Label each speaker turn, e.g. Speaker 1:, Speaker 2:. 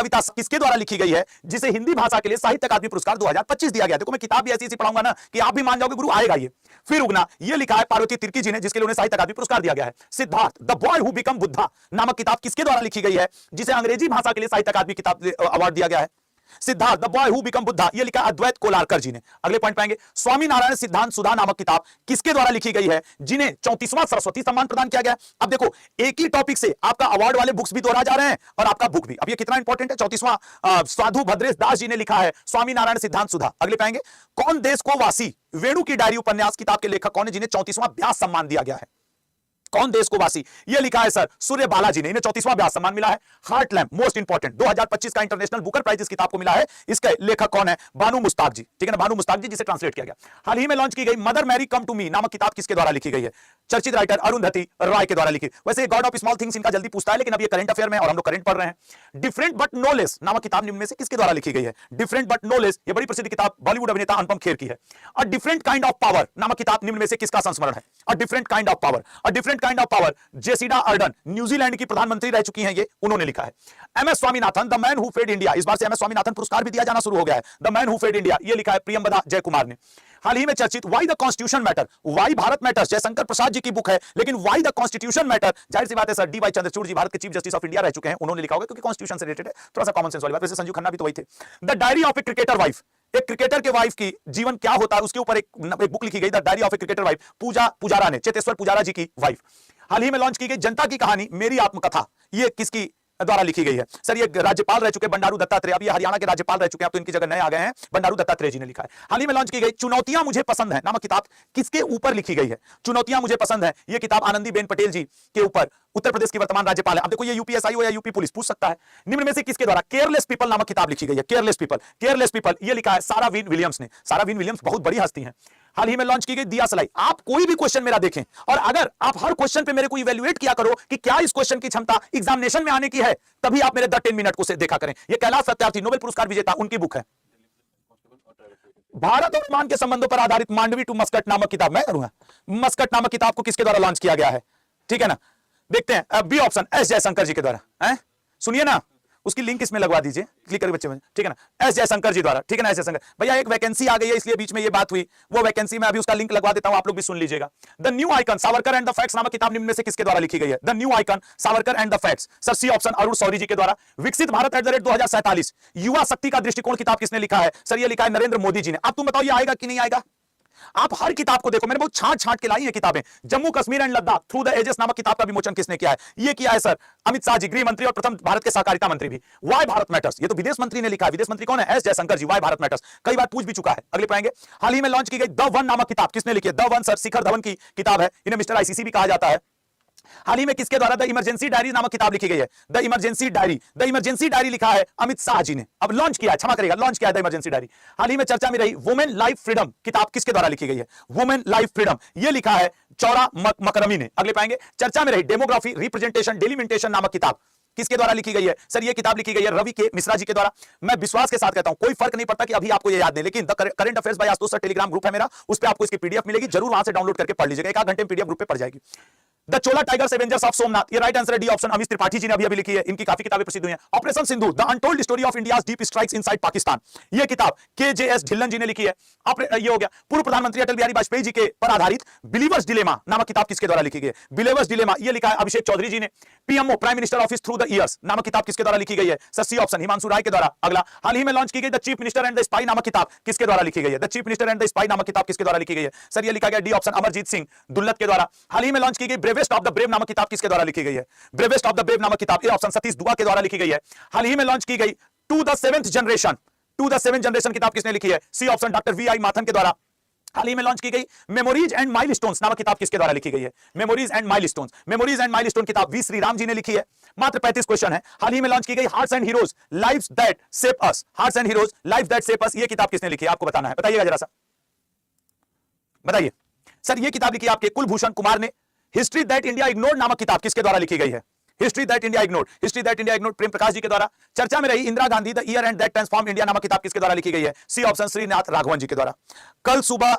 Speaker 1: कविता किसके द्वारा लिखी गई है जिसे हिंदी भाषा के लिए साहित्य अकादमी पुरस्कार 2025 दिया गया? देखो मैं किताब भी ऐसी पढ़ाऊंगा ना कि आप भी मान जाओगे गुरु आएगा ये। फिर उगना, ये लिखा है पार्वती तिर्की जी ने, जिसके लिए उन्हें साहित्य अकादमी पुरस्कार दिया गया है। Siddharth the boy who become Buddha नामक किताब किसके द्वारा लिखी गई है जिसे अंग्रेजी भाषा के लिए साहित्य अकादमी किताब अवार्ड दिया गया है? Siddharth the boy who become Buddha, ये लिखा अद्वैत कोलारकर जी ने। अगले पॉइंट पाएंगे, स्वामी नारायण सिद्धांत सुधा नामक किताब किसके द्वारा लिखी गई है जिन्हें 34वां सरस्वती सम्मान प्रदान किया गया? अब देखो एक ही टॉपिक से आपका अवार्ड वाले बुक्स भी दोहरा जा रहे हैं और आपका बुक भी। अब ये कितना इंपॉर्टेंट है। 34वां साधु भद्रेश दास जी ने लिखा है स्वामी नारायण सिद्धांत सुधा। अगले पाएंगे, कौन देश को वासी वेणु की डायरी उपन्यास किताब के लेखक कौन है जिन्हें 34वां व्यास सम्मान दिया गया है? कौन देश को वासी, ये लिखा है सर सूर्य बालाजी ने, इन्हें 34वां व्यास सम्मान मिला है। हार्ट लैम्प मोस्ट इंपॉर्टेंट 2025 का इंटरनेशनल बुकर प्राइज इस किताब को मिला है। इसके लेखक कौन है? बानू मुस्ताक जी, ठीक है ना, बानू मुस्ताक जी, जिसे ट्रांसलेट किया गया। हाल ही में लॉन्च की गई mother Mary come to me नामक किताब किसके द्वारा लिखी गई है? चर्चित राइटर अरुंधति रॉय के द्वारा लिखी। वैसे गॉड ऑफ स्मॉल थिंग्स इनका जल्दी पूछता है, लेकिन अब ये करंट अफेयर में और हम लोग करंट पढ़ रहे हैं। डिफरेंट बट नो लेस नामक किताब निम्न में से किसके द्वारा लिखी गई है? डिफरेंट बट नो लेस, ये बड़ी प्रसिद्ध किताब बॉलीवुड अभिनेता अनुपम खेर की है। A different kind of power नामक किताब निम्न में से किसका संस्मरण है? A different kind of power, a different kind of power Jacinda Ardern New Zealand की प्रधानमंत्री रह चुकी हैं, ये उन्होंने लिखा है। MS Swaminathan the man who fed India, इस बार से एमएस स्वामीनाथन पुरस्कार भी दिया जाना शुरू हो गया है। The man who fed India, ये लिखा है प्रियंवदा जयकुमार ने। हाल ही में चर्चित why the constitution matter, why Bharat matters, Jaishankar Prasad ji की बुक है, लेकिन वाई द कॉन्स्टिट्यूशन मैटर, जाहिर सी बात है सर डी वाई चंद्रचूड़ जी भारत के चीफ जस्टिस ऑफ इंडिया रह चुके हैं, उन्होंने लिखा होगा क्योंकि कॉन्स्टिट्यूशन से रिलेटेड है। थोड़ा सा कॉमन सेंस वाली बात, वैसे संजू खन्ना भी तो वही थे। The diary of a cricketer wife, एक क्रिकेटर के वाइफ की जीवन क्या होता है उसके ऊपर एक बुक लिखी गई, the diary of a cricketer wife, Pooja Pujara ने, चेतेश्वर पुजारा जी की वाइफ। हाल ही में लॉन्च की गई जनता की कहानी मेरी आत्मकथा, ये किसकी द्वारा लिखी गई है? सर ये राज्यपाल रह चुके बंडारू दत्तात्रेय, अब ये हरियाणा के राज्यपाल रह चुके हैं, अब तो इनकी जगह नए आ गए हैं, बंडारू दत्तात्रेय जी ने लिखा है। हाल ही में लॉन्च की गई चुनौतियां मुझे पसंद है नामक किताब किसके ऊपर लिखी गई है? चुनौतियां मुझे पसंद है, ये किताब आनंदीबेन पटेल जी के ऊपर, उत्तर प्रदेश की वर्तमान राज्यपाल है। अब देखो ये यूपीएसआई हो या यूपी पुलिस पूछ सकता है। निम्न में से किसके द्वारा केयरलेस पीपल नामक किताब लिखी गई है? केयरलेस पीपल, केयरलेस पीपल, ये लिखा है सारा विन विलियम्स ने। सारा विन विलियम्स बहुत बड़ी हस्ती है। हाल ही में लॉन्च की गई दिया सलाई। आप कोई भी क्वेश्चन मेरा देखें और अगर आप हर क्वेश्चन पे मेरे को इवैल्यूएट किया करो कि क्या इस क्वेश्चन की क्षमता एग्जामिनेशन में आने की है, तभी आप मेरे 10 मिनट को से देखा करें। ये कैलाश सत्यार्थी नोबेल पुरस्कार विजेता, उनकी बुक है भारत और ओमान के संबंधों पर आधारित मांडवी टू मस्कट नामक किताब। मैं करूंगा मस्कट नामक किताब को किसके द्वारा लॉन्च किया गया है? ठीक है ना, देखते हैं बी ऑप्शन एस जयशंकर जी के द्वारा है। सुनिए ना, उसकी लिंक इसमें लगवा दीजिए, क्लिक करके बच्चे में, ठीक है ना, एस जयशंकर जी द्वारा, ठीक है ना, एस जयशंकर भैया। एक वैकेंसी आ गई है इसलिए बीच में ये बात हुई, वो वैकेंसी में अभी उसका लिंक लगवा देता हूं, आप लोग भी सुन लीजिएगा। The new icon Savarkar and the facts नामक किताब निम्न में से किसके द्वारा लिखी गई है? The new icon Savarkar and the facts, sir C option Arun Shourie ji के द्वारा। विकसित भारत @2047 युवा शक्ति का दृष्टिकोण किताब किसने लिखा है? सर ये लिखा है नरेंद्र मोदी जी ने। अब तुम बताओ ये आएगा कि नहीं आएगा? आप हर किताब को देखो, मैंने बहुत छांट छांट के लाई है किताबें। Jammu Kashmir and Ladakh through the ages नामक किताब का विमोचन किसने किया है? ये किया है सर अमित शाह जी, गृह मंत्री और प्रथम भारत के सहकारिता मंत्री भी। वाई भारत मैटर्स, ये तो विदेश मंत्री ने लिखा है। विदेश मंत्री कौन है? एस जयशंकर जी। वाई भारत मैटर्स कई बार पूछ भी चुका है। अगले पढ़ेंगे, हाल ही में लॉन्च की गई द वन नामक किताब किसने लिखी है? The one sir Shikhar Dhawan की किताब है, इन्हें मिस्टर आईसीसी भी कहा जाता है। हाल ही में किसके द्वारा द इमरजेंसी डायरी नामक किताब लिखी गई है? The emergency diary, the emergency diary लिखा है अमित शाह जी ने। अब लॉन्च किया है, क्षमा करेगा, लॉन्च किया है द इमरजेंसी डायरी। हाल ही में चर्चा में रही वुमेन लाइफ फ्रीडम किताब किसके द्वारा लिखी गई है? वुमेन लाइफ फ्रीडम, ये लिखा है चौरा मकरमी ने। अगले पाएंगे, चर्चा में रही डेमोग्राफी रिप्रेजेंटेशन डेलिमिटेशन नामक किताब किसके द्वारा लिखी गई है? सर ये किताब लिखी गई है रवि के मिश्रा जी के द्वारा। मैं विश्वास के साथ कहता हूं, कोई फर्क नहीं पड़ता कि अभी आपको ये याद नहीं, लेकिन the current affairs by Ashutosh sir Telegram group है मेरा, उस पर आपको इसकी पीडीएफ मिलेगी, जरूर वहां से डाउनलोड करके पढ़ लीजिएगा, एक आध घंटे में पीडीएफ ग्रुप पे पड़ जाएगी। The Chola tigers Avengers of Somnath, ये राइट आंसर है डी ऑप्शन, अमित त्रिपाठी जी ने अभी लिखी है, इनकी काफी किताबें प्रसिद्ध हुई हैं। Operation Sindhu the untold story of India's deep strikes inside Pakistan, ये किताब केजेएस ढिल्लन जी ने लिखी है। ये हो गया। पूर्व प्रधानमंत्री अटल बिहारी वाजपेयी जी के पर आधारित बिलीवर्स डिलेमा नामक किताब किसके द्वारा लिखी गई है? बिलीवर्स डिलेमा, ये लिखा है अभिषेक चौधरी जी ने। PMO prime minister office through the years नामक किताब किसके द्वारा लिखी गई है? Sir C option Himanshu Rai के द्वारा। अगला, हाल ही में लॉन्च की गई the chief minister and the spy नामक किताब किसके द्वारा लिखी गई है? The chief minister and the spy नामक किताब किसके द्वारा लिखी गई है? सर ये लिखा गया डी ऑप्शन अमरजीत सिंह दुल्लत के द्वारा। हाल ही में लॉन्च की गई ब्रेवेस्ट ऑफ द ब्रेव नामक किताब किसके द्वारा लिखी गई है? ब्रेवेस्ट ऑफ द ब्रेव नामक किताब, ये ऑप्शन सतीश दुआ के द्वारा लिखी गई है। हाल ही में लॉन्च की गई to the seventh generation, to the seventh generation किताब किसने लिखी है? C option doctor V I Mathan के द्वारा। हाल ही में लॉन्च की गई मेमोरीज एंड माइलस्टोन्स नामक किताब किसके द्वारा लिखी गई है? Memories and milestones, memories and milestone किताब वी श्री राम जी ने लिखी है। मात्र 35 क्वेश्चन है। हाल ही में लॉन्च की गई hearts and heroes lives that shape us, hearts and heroes lives that shape us, ये किताब किसने लिखी है? आपको बताना है, बताइएगा जरा सा, बताइए। सर ये किताब लिखी है आपके कुलभूषण कुमार ने। हिस्ट्री दैट इंडिया इग्नोर्ड नामक किताब किसके द्वारा लिखी गई है? History that India ignored, history that India ignored Prem Prakash ji के द्वारा। चर्चा में रही Indira Gandhi the year and that transform India नामक किताब किसके द्वारा लिखी गई है? सी ऑप्शन श्रीनाथ राघवन जी के द्वारा। कल सुबह